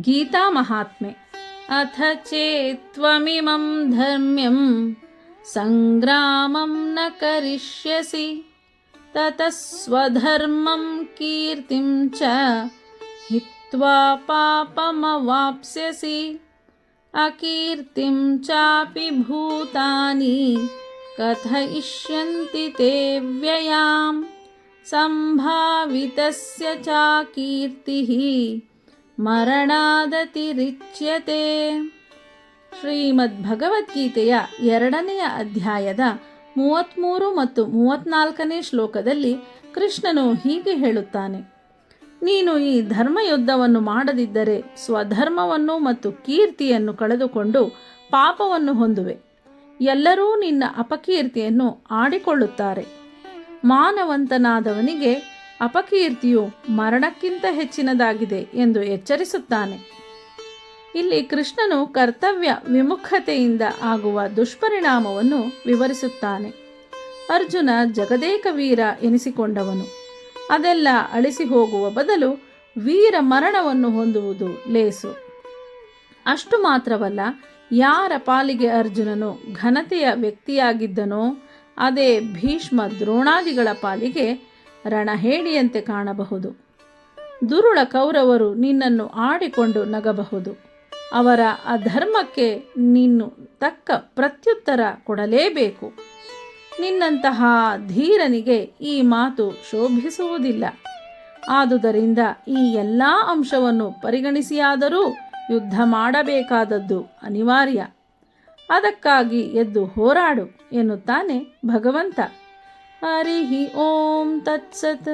गीतामहात्म्ये अथ चेत्त्वमिमं धर्म्यं संग्रामं न करिष्यसि ततः स्वधर्मं कीर्तिं च हित्वा पापमवाप्स्यसि अकीर्तिं चापि भूतानि कथयिष्यन्ति ते व्ययां संभावितस्य चाकीर्तिः ಮರಣಾದತಿರಿಚ್ಯತೆ. ಶ್ರೀಮದ್ ಭಗವದ್ಗೀತೆಯ 2ನೇ ಅಧ್ಯಾಯದ 33 ಮತ್ತು 34ನೇ ಶ್ಲೋಕದಲ್ಲಿ ಕೃಷ್ಣನು ಹೀಗೆ ಹೇಳುತ್ತಾನೆ: ನೀನು ಈ ಧರ್ಮಯುದ್ಧವನ್ನು ಮಾಡದಿದ್ದರೆ ಸ್ವಧರ್ಮವನ್ನು ಮತ್ತು ಕೀರ್ತಿಯನ್ನು ಕಳೆದುಕೊಂಡು ಪಾಪವನ್ನು ಹೊಂದುವೆ. ಎಲ್ಲರೂ ನಿನ್ನ ಅಪಕೀರ್ತಿಯನ್ನು ಆಡಿಕೊಳ್ಳುತ್ತಾರೆ. ಮಾನವಂತನಾದವನಿಗೆ ಅಪಕೀರ್ತಿಯು ಮರಣಕ್ಕಿಂತ ಹೆಚ್ಚಿನದಾಗಿದೆ ಎಂದು ಎಚ್ಚರಿಸುತ್ತಾನೆ. ಇಲ್ಲಿ ಕೃಷ್ಣನು ಕರ್ತವ್ಯ ವಿಮುಖತೆಯಿಂದ ಆಗುವ ದುಷ್ಪರಿಣಾಮವನ್ನು ವಿವರಿಸುತ್ತಾನೆ. ಅರ್ಜುನ ಜಗದೇಕ ವೀರ ಎನಿಸಿಕೊಂಡವನು. ಅದೆಲ್ಲ ಅಳಿಸಿ ಹೋಗುವ ಬದಲು ವೀರ ಮರಣವನ್ನು ಹೊಂದುವುದು ಲೇಸು. ಅಷ್ಟು ಮಾತ್ರವಲ್ಲ, ಯಾರ ಪಾಲಿಗೆ ಅರ್ಜುನನು ಘನತೆಯ ವ್ಯಕ್ತಿಯಾಗಿದ್ದನೋ ಅದೇ ಭೀಷ್ಮ ದ್ರೋಣಾದಿಗಳ ಪಾಲಿಗೆ ರಣಹೇಡಿಯಂತೆ ಕಾಣಬಹುದು. ದುರುಳ ಕೌರವರು ನಿನ್ನನ್ನು ಆಡಿಕೊಂಡು ನಗಬಹುದು. ಅವರ ಅಧರ್ಮಕ್ಕೆ ನೀನು ತಕ್ಕ ಪ್ರತ್ಯುತ್ತರ ಕೊಡಲೇಬೇಕು. ನಿನ್ನಂತಹ ಧೀರನಿಗೆ ಈ ಮಾತು ಶೋಭಿಸುವುದಿಲ್ಲ. ಆದುದರಿಂದ ಈ ಎಲ್ಲ ಅಂಶವನ್ನು ಪರಿಗಣಿಸಿಯಾದರೂ ಯುದ್ಧ ಮಾಡಬೇಕಾದದ್ದು ಅನಿವಾರ್ಯ. ಅದಕ್ಕಾಗಿ ಎದ್ದು ಹೋರಾಡು ಎನ್ನುತ್ತಾನೆ ಭಗವಂತ. ಹರಿ ಓಂ ತತ್ಸತ್.